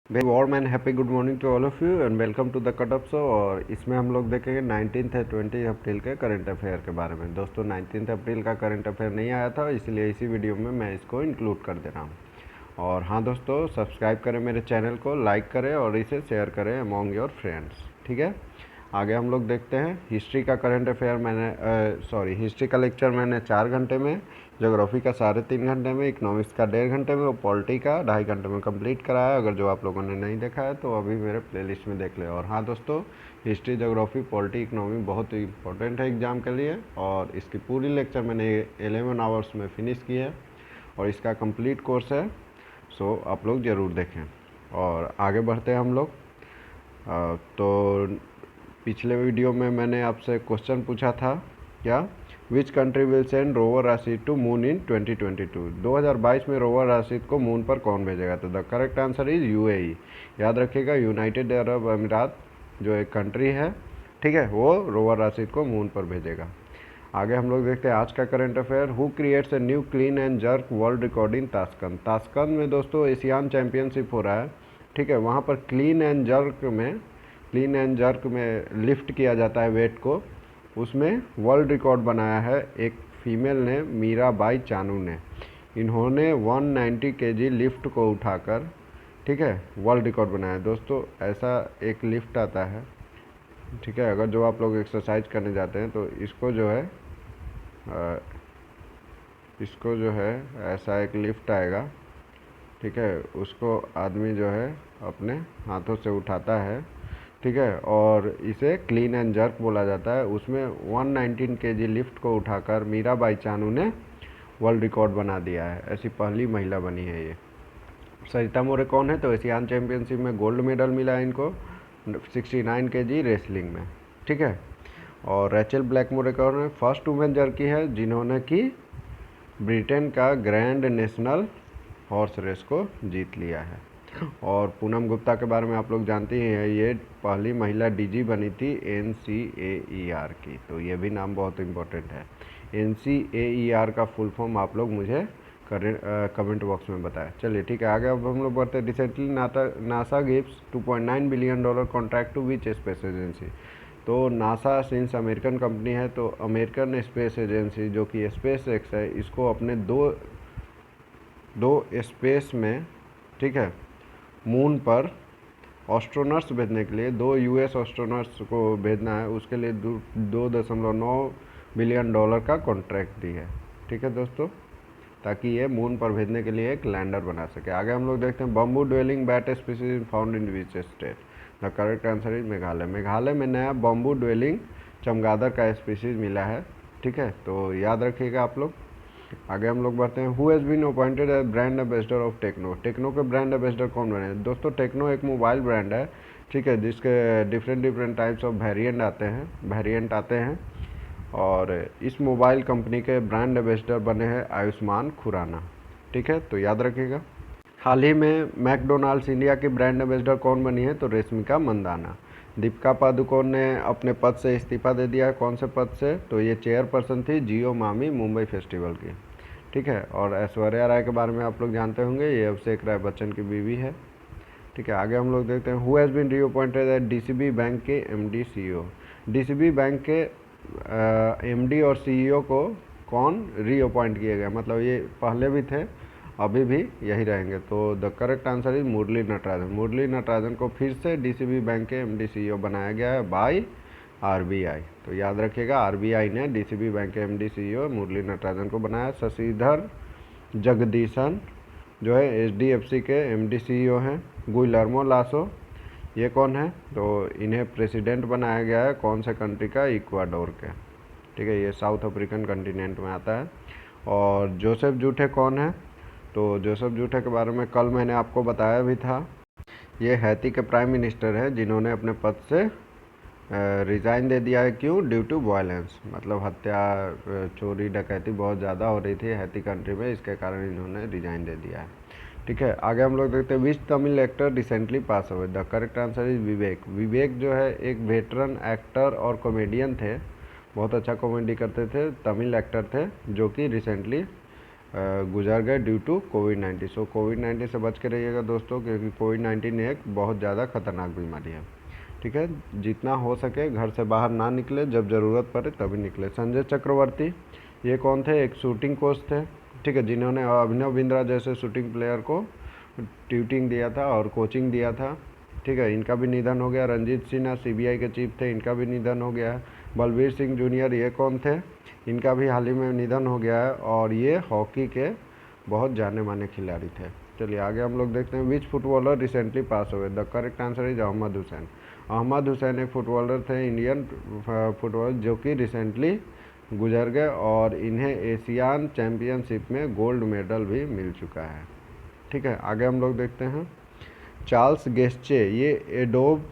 Very warm and happy good morning to all of you and welcome to the cutup show. और इसमें हम लोग देखेंगे 19 है 20 अप्रैल के करंट अफेयर के बारे में। दोस्तों 19 अप्रैल का करंट अफेयर नहीं आया था, इसलिए इसी वीडियो में मैं इसको इंक्लूड कर दे रहा हूँ। और हाँ दोस्तों, सब्सक्राइब करें मेरे चैनल को, लाइक करें और इसे शेयर करें अमॉन्ग योर फ्रेंड्स। ठीक है, आगे हम लोग देखते हैं हिस्ट्री का करंट अफेयर। हिस्ट्री का लेक्चर मैंने 4 घंटे में, ज्योग्राफी का 3.5 घंटे में, इकोनॉमिक्स का 1.5 घंटे में और पॉलिटी का 2.5 घंटे में कंप्लीट कराया। अगर जो आप लोगों ने नहीं देखा है तो अभी मेरे प्लेलिस्ट में देख ले। और हाँ दोस्तों, हिस्ट्री, ज्योग्राफी, पॉलिटी, इकोनॉमी बहुत ही इंपॉर्टेंट है एग्ज़ाम के लिए, और इसकी पूरी लेक्चर मैंने 11 आवर्स में फिनिश की है और इसका कंप्लीट कोर्स है। सो आप लोग ज़रूर देखें। और आगे बढ़ते हैं हम लोग। तो पिछले वीडियो में मैंने आपसे क्वेश्चन पूछा था, क्या which country will send rover Rashid to moon in 2022। 2022 में रोवर राशिद को मून पर कौन भेजेगा? तो the correct answer is UAE. याद रखिएगा, यूनाइटेड अरब अमीरात जो एक कंट्री है, ठीक है, वो रोवर राशिद को मून पर भेजेगा। आगे हम लोग देखते हैं आज का current affair. Who creates a new clean and jerk world record in Tashkent. Tashkent में दोस्तों एशियान चैंपियनशिप हो रहा है, ठीक है। वहाँ पर क्लीन एंड जर्क में लिफ्ट किया जाता है वेट को, उसमें वर्ल्ड रिकॉर्ड बनाया है एक फीमेल ने, मीराबाई चानू ने। इन्होंने 190 केजी लिफ्ट को उठाकर, ठीक है, वर्ल्ड रिकॉर्ड बनाया है। दोस्तों ऐसा एक लिफ्ट आता है, ठीक है, अगर जो आप लोग एक्सरसाइज करने जाते हैं तो इसको जो है ऐसा एक लिफ्ट आएगा, ठीक है, उसको आदमी जो है अपने हाथों से उठाता है, ठीक है, और इसे क्लीन एंड जर्क बोला जाता है। उसमें 119 केजी लिफ्ट को उठाकर मीराबाई चानू ने वर्ल्ड रिकॉर्ड बना दिया है। ऐसी पहली महिला बनी है ये। सरिता मोरे कौन है? तो एशियान चैंपियनशिप में गोल्ड मेडल मिला है इनको 69 केजी रेसलिंग में, ठीक है। और रैचल ब्लैकमोर कौन है? फर्स्ट वुमेन जर्की है जिन्होंने कि ब्रिटेन का ग्रैंड नेशनल हॉर्स रेस को जीत लिया है। और पूनम गुप्ता के बारे में आप लोग जानते ही हैं, ये पहली महिला डीजी बनी थी NCAER की, तो ये भी नाम बहुत इम्पोर्टेंट है। NCAER का फुल फॉर्म आप लोग मुझे कमेंट बॉक्स में बताएं। चलिए ठीक है, आगे अब हम लोग बढ़ते हैं। Recently NASA gives $2.9 billion contract to which space agency. तो नासा सिंस अमेरिकन कंपनी है, तो अमेरिकन स्पेस एजेंसी जो कि स्पेस एक्स है, इसको अपने दो स्पेस में, ठीक है, मून पर एस्ट्रोनॉट्स भेजने के लिए 2 US एस्ट्रोनॉट्स को भेजना है, उसके लिए $2.9 बिलियन का कॉन्ट्रैक्ट दी है, ठीक है दोस्तों, ताकि ये मून पर भेजने के लिए एक लैंडर बना सके। आगे हम लोग देखते हैं bamboo dwelling bat species found in which state. The correct answer is Meghalaya. Meghalaya में नया बम्बू ड्वेलिंग चमगादड़ का स्पीसीज मिला है, ठीक है, तो याद रखिएगा आप लोग। आगे हम लोग बढ़ते हैं। Who has been appointed as brand ambassador of Tecno. Tecno के ब्रांड एम्बेसडर कौन बने? दोस्तों टेक्नो एक मोबाइल ब्रांड है, ठीक है, जिसके डिफरेंट टाइप्स ऑफ वेरिएंट आते हैं। और इस मोबाइल कंपनी के ब्रांड एम्बेसडर बने हैं आयुष्मान खुराना, ठीक है, तो याद रखिएगा। हाल ही में मैकडोनाल्ड्स इंडिया की ब्रांड एम्बेसडर कौन बनी है? तो रेशमिका मंदाना। दीपिका पादुकोण ने अपने पद से इस्तीफा दे दिया है। कौन से पद से? तो ये चेयरपर्सन थी जियो मामी मुंबई फेस्टिवल की, ठीक है। और ऐश्वर्या राय के बारे में आप लोग जानते होंगे, ये अभिषेक राय बच्चन की बीवी है, ठीक है। आगे हम लोग देखते हैं। Who has been reappointed as DCB bank के MD CEO। DCB बैंक के MD और CEO को कौन रीअपॉइंट किए गए? मतलब ये पहले भी थे, अभी भी यही रहेंगे। तो द करेक्ट आंसर इज मुरली नटराजन। मुरली नटराजन को फिर से DCB बैंक के MD CEO बनाया गया है बाय RBI। तो याद रखिएगा, RBI ने DCB बैंक के MD CEO मुरली नटराजन को बनाया। शशिधर जगदीशन जो है HDFC के MD CEO हैं। गुइलर्मो लासो, ये कौन है? तो इन्हें प्रेसिडेंट बनाया गया है कौन से कंट्री का? इक्वाडोर के, ठीक है, ये साउथ अफ्रीकन कंटिनेंट में आता है। और जोसेफ जूठे कौन है? तो जोसेफ जूठे के बारे में कल मैंने आपको बताया भी था। ये हैती के प्राइम मिनिस्टर है जिन्होंने अपने पद से रिज़ाइन दे दिया है। क्यों? ड्यू टू वायलेंस, मतलब हत्या, चोरी डकैती बहुत ज़्यादा हो रही थी हैती कंट्री में, इसके कारण इन्होंने रिज़ाइन दे दिया है, ठीक है। आगे हम लोग देखते हैं। Which Tamil actor recently pass away. The correct answer is Vivek. Vivek जो है एक वेटरन एक्टर और कॉमेडियन थे, बहुत अच्छा कॉमेडी करते थे, तमिल एक्टर थे, जो कि रिसेंटली गुजर गए ड्यू टू कोविड-19। सो कोविड-19 से बच के रहिएगा दोस्तों, क्योंकि कोविड-19 एक बहुत ज़्यादा खतरनाक बीमारी है। ठीक है, जितना हो सके घर से बाहर ना निकले, जब ज़रूरत पड़े तभी निकले। संजय चक्रवर्ती ये कौन थे? एक शूटिंग कोच थे, ठीक है, जिन्होंने अभिनव बिंद्रा जैसे शूटिंग प्लेयर को ट्यूटिंग दिया था और कोचिंग दिया था। ठीक है, इनका भी निधन हो गया। रंजीत सिन्हा सीबीआई के चीफ थे, इनका भी निधन हो गया है। बलबीर सिंह जूनियर ये कौन थे? इनका भी हाल ही में निधन हो गया है, और ये हॉकी के बहुत जाने माने खिलाड़ी थे। चलिए आगे हम लोग देखते हैं। विच फुटबॉलर रिसेंटली पास हुए? The correct answer is Ahmed Hussain. Ahmed Hussain एक फुटबॉलर थे, इंडियन फुटबॉलर, जो कि रिसेंटली गुजर गए, और इन्हें एशियान चैम्पियनशिप में गोल्ड मेडल भी मिल चुका है। ठीक है, आगे हम लोग देखते हैं। चार्ल्स गेस्चे ये एडोब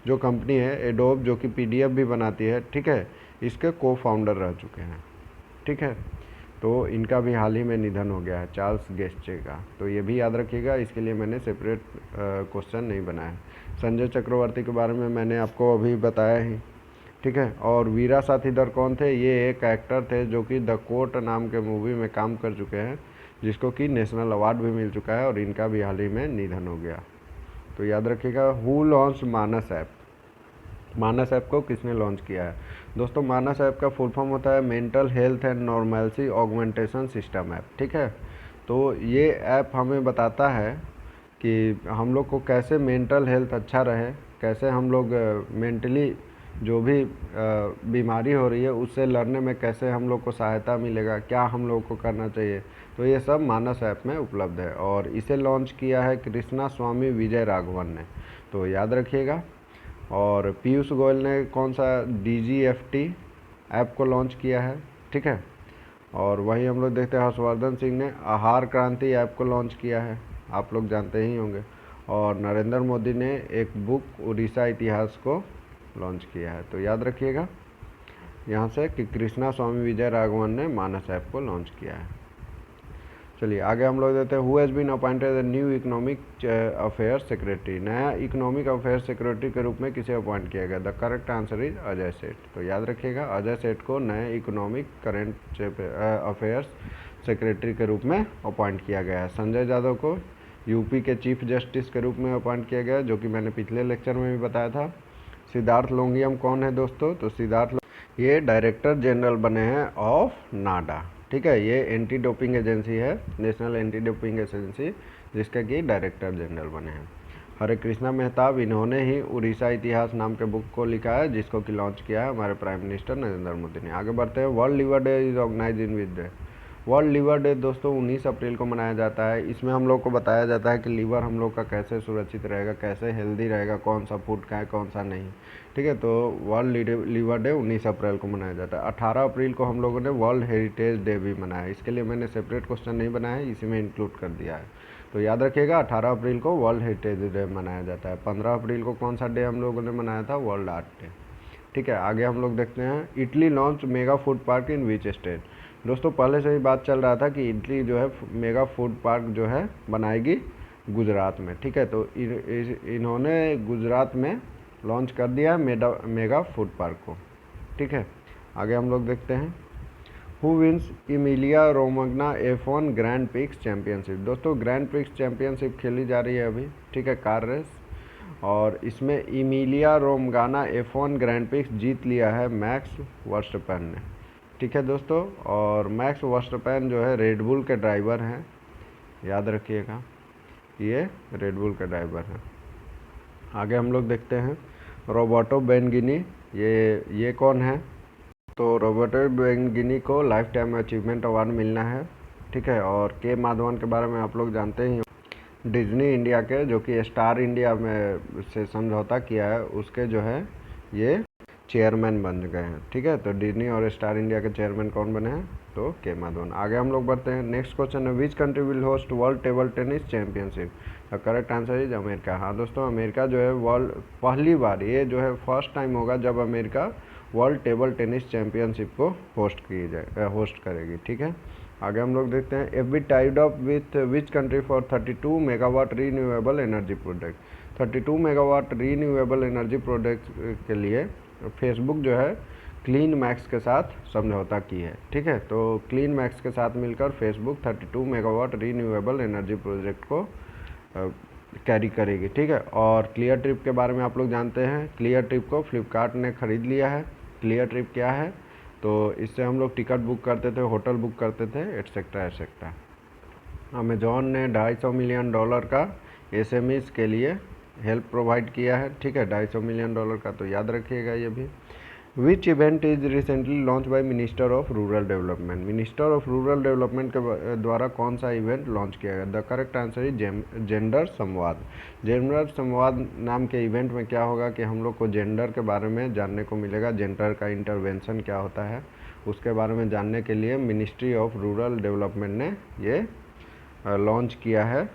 जो कंपनी है, एडोब जो कि पीडीएफ भी बनाती है, ठीक है, इसके को फाउंडर रह चुके हैं। ठीक है, तो इनका भी हाल ही में निधन हो गया है, चार्ल्स गेस्चे का। तो ये भी याद रखिएगा, इसके लिए मैंने सेपरेट क्वेश्चन नहीं बनाया। संजय चक्रवर्ती के बारे में मैंने आपको अभी बताया ही। ठीक है, और वीरा साथीधर कौन थे? ये एक एक्टर थे जो कि द कोर्ट नाम के मूवी में काम कर चुके हैं, जिसको कि नेशनल अवार्ड भी मिल चुका है, और इनका भी हाल ही में निधन हो गया। तो याद रखिएगा। Who launch Manas app? Manas app को किसने लॉन्च किया है? दोस्तों मानस ऐप का फुल फॉर्म होता है mental health and normality augmentation system app. ठीक है, तो ये ऐप हमें बताता है कि हम लोग को कैसे मेंटल हेल्थ अच्छा रहे, कैसे हम लोग मेंटली जो भी बीमारी हो रही है उससे लड़ने में कैसे हम लोग को सहायता मिलेगा, क्या हम लोग को करना चाहिए। तो ये सब मानस ऐप में उपलब्ध है, और इसे लॉन्च किया है कृष्णा स्वामी विजय राघवन ने। तो याद रखिएगा। और पीयूष गोयल ने कौन सा? DGFT ऐप को लॉन्च किया है। ठीक है, और वहीं हम लोग देखते हैं हर्षवर्धन सिंह ने आहार क्रांति ऐप को लॉन्च किया है, आप लोग जानते ही होंगे। और नरेंद्र मोदी ने एक बुक उड़ीसा इतिहास को लॉन्च किया है। तो याद रखिएगा यहाँ से कि कृष्णा स्वामी विजय राघवन ने मानस ऐप को लॉन्च किया है। चलिए आगे हम लोग देते हैं। Who has been appointed the new economic affairs secretary? नया इकोनॉमिक अफेयर्स सेक्रेटरी के रूप में किसे अपॉइंट किया गया? The correct answer is Ajay Seth. तो याद रखिएगा, अजय सेठ को नए इकोनॉमिक करेंट अफेयर्स सेक्रेटरी के रूप में अपॉइंट किया गया है। संजय यादव को यूपी के चीफ जस्टिस के रूप में अपॉइंट किया गया, जो कि मैंने पिछले लेक्चर में भी बताया था। सिद्धार्थ लोंगियम कौन है दोस्तों? तो सिद्धार्थ ये डायरेक्टर जनरल बने हैं ऑफ नाडा। ठीक है, ये एंटी डोपिंग एजेंसी है, नेशनल एंटी डोपिंग एजेंसी, जिसके कि डायरेक्टर जनरल बने हैं। हरे कृष्णा मेहताब, इन्होंने ही उड़ीसा इतिहास नाम के बुक को लिखा है, जिसको कि लॉन्च किया है हमारे प्राइम मिनिस्टर नरेंद्र मोदी ने। आगे बढ़ते हैं। World liver day is organize in which day? World liver day दोस्तों 19 अप्रैल को मनाया जाता है। इसमें हम लोग को बताया जाता है कि लीवर हम लोग का कैसे सुरक्षित रहेगा, कैसे हेल्दी रहेगा, कौन सा फूड खाएं कौन सा नहीं। ठीक है, तो वर्ल्ड लिवर डे 19 अप्रैल को मनाया जाता है। 18 अप्रैल को हम लोगों ने वर्ल्ड हेरिटेज डे भी मनाया। इसके लिए मैंने सेपरेट क्वेश्चन नहीं बनाया है, इसी में इंक्लूड कर दिया है। तो याद रखिएगा 18 अप्रैल को वर्ल्ड हेरिटेज डे मनाया जाता है। 15 अप्रैल को कौन सा डे हम लोगों ने मनाया था? World art day. ठीक है, आगे हम लोग देखते हैं। Italy launch mega food park in which state? दोस्तों पहले से ही बात चल रहा था कि इटली जो है मेगा फूड पार्क जो है बनाएगी गुजरात में। ठीक है, तो इन्होंने गुजरात में लॉन्च कर दिया है मेगा फूड पार्क को। ठीक है, आगे हम लोग देखते हैं। Who wins Emilia Romagna F1 grand prix championship? दोस्तों ग्रैंड प्रिक्स चैम्पियनशिप खेली जा रही है अभी। ठीक है, कार रेस, और इसमें इमिलिया रोमगाना F1 ग्रैंड प्रिक्स जीत लिया है मैक्स वर्स्टपेन ने। ठीक है दोस्तों, और मैक्स वर्स्टपेन जो है रेडबुल के ड्राइवर हैं, याद रखिएगा ये रेडबुल के ड्राइवर हैं। आगे हम लोग देखते हैं। रॉबर्टो बेनगिनी ये कौन है? तो रॉबर्टो बेनगिनी को लाइफ टाइम अचीवमेंट अवार्ड मिलना है। ठीक है, और के माधवन के बारे में आप लोग जानते ही, डिज्नी इंडिया के, जो कि स्टार इंडिया में से समझौता किया है, उसके जो है ये चेयरमैन बन गए हैं। ठीक है, तो डिज्नी और स्टार इंडिया के चेयरमैन कौन बने हैं? तो के माधवन। आगे हम लोग बढ़ते हैं। नेक्स्ट क्वेश्चन है, विच country will host world table tennis championship? The correct answer is America. हाँ दोस्तों, अमेरिका जो है वर्ल्ड पहली बार, ये जो है फर्स्ट टाइम होगा जब America world table tennis championship को होस्ट करेगी। ठीक है, आगे हम लोग देखते हैं। FB tied up with which country for 32 megawatt renewable energy project? 32 megawatt renewable energy project के लिए फेसबुक जो है क्लीन मैक्स के साथ समझौता की है। ठीक है, तो क्लीन मैक्स के साथ मिलकर Facebook 32 megawatt renewable energy project को कैरी करेगी। ठीक है, और क्लियर ट्रिप के बारे में आप लोग जानते हैं, क्लियर ट्रिप को फ्लिपकार्ट ने ख़रीद लिया है। क्लियर ट्रिप क्या है, तो इससे हम लोग टिकट बुक करते थे, होटल बुक करते थे, एट्सेट्रा एट्सेट्रा। अमेजॉन ने $250 मिलियन का एसएमईज के लिए हेल्प प्रोवाइड किया है। ठीक है, $250 मिलियन का, तो याद रखिएगा ये भी। Which event is recently launch by minister of rural development, minister of rural development के द्वारा कौन सा इवेंट लॉन्च किया गया? The correct answer is gender संवाद। जेंडर संवाद नाम के इवेंट में क्या होगा कि हम लोग को जेंडर के बारे में जानने को मिलेगा, जेंडर का इंटरवेंशन क्या होता है उसके बारे में जानने के लिए मिनिस्ट्री ऑफ रूरल डेवलपमेंट ने ये लॉन्च किया है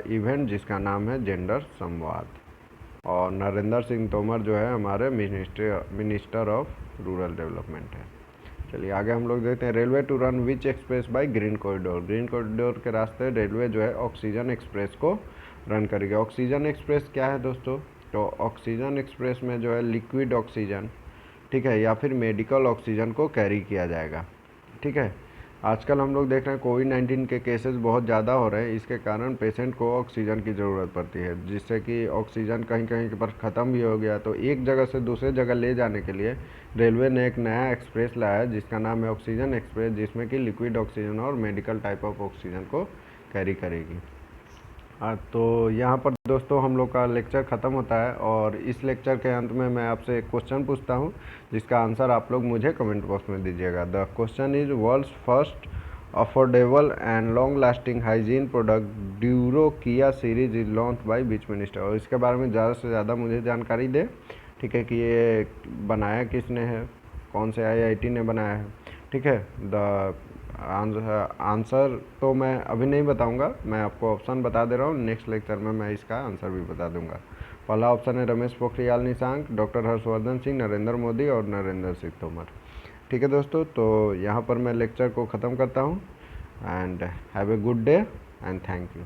इवेंट जिसका नाम है जेंडर संवाद। और नरेंद्र सिंह तोमर जो है हमारे मिनिस्टर ऑफ रूरल डेवलपमेंट है। चलिए आगे हम लोग देखते हैं, railway to run which express by green corridor. Green corridor के रास्ते रेलवे जो है ऑक्सीजन एक्सप्रेस को रन करेगी। ऑक्सीजन एक्सप्रेस क्या है दोस्तों? तो ऑक्सीजन एक्सप्रेस में जो है लिक्विड ऑक्सीजन, ठीक है, या फिर मेडिकल ऑक्सीजन को कैरी किया जाएगा। ठीक है, आजकल हम लोग देख रहे हैं कोविड-19 के केसेस बहुत ज़्यादा हो रहे हैं, इसके कारण पेशेंट को ऑक्सीजन की ज़रूरत पड़ती है, जिससे कि ऑक्सीजन कहीं कहीं पर ख़त्म भी हो गया। तो एक जगह से दूसरे जगह ले जाने के लिए रेलवे ने एक नया एक्सप्रेस लाया है जिसका नाम है ऑक्सीजन एक्सप्रेस, जिसमें कि लिक्विड ऑक्सीजन और मेडिकल टाइप ऑफ ऑक्सीजन को कैरी करेगी। तो यहाँ पर दोस्तों हम लोग का लेक्चर ख़त्म होता है, और इस लेक्चर के अंत में मैं आपसे एक क्वेश्चन पूछता हूँ जिसका आंसर आप लोग मुझे कमेंट बॉक्स में दीजिएगा। The question is, world's first affordable and long lasting hygiene product Duro किया series is launch by which minister. और इसके बारे में ज़्यादा से ज़्यादा मुझे जानकारी दे, ठीक है, कि ये बनाया किसने है, कौन से IIT ने बनाया है। ठीक है, द आंसर तो मैं अभी नहीं बताऊंगा, मैं आपको ऑप्शन बता दे रहा हूँ, नेक्स्ट लेक्चर में मैं इसका आंसर भी बता दूंगा। पहला ऑप्शन है रमेश पोखरियाल निशंक, डॉक्टर हर्षवर्धन सिंह, नरेंद्र मोदी और नरेंद्र सिंह तोमर। ठीक है दोस्तों, तो यहाँ पर मैं लेक्चर को ख़त्म करता हूँ, and have a good day and thank you.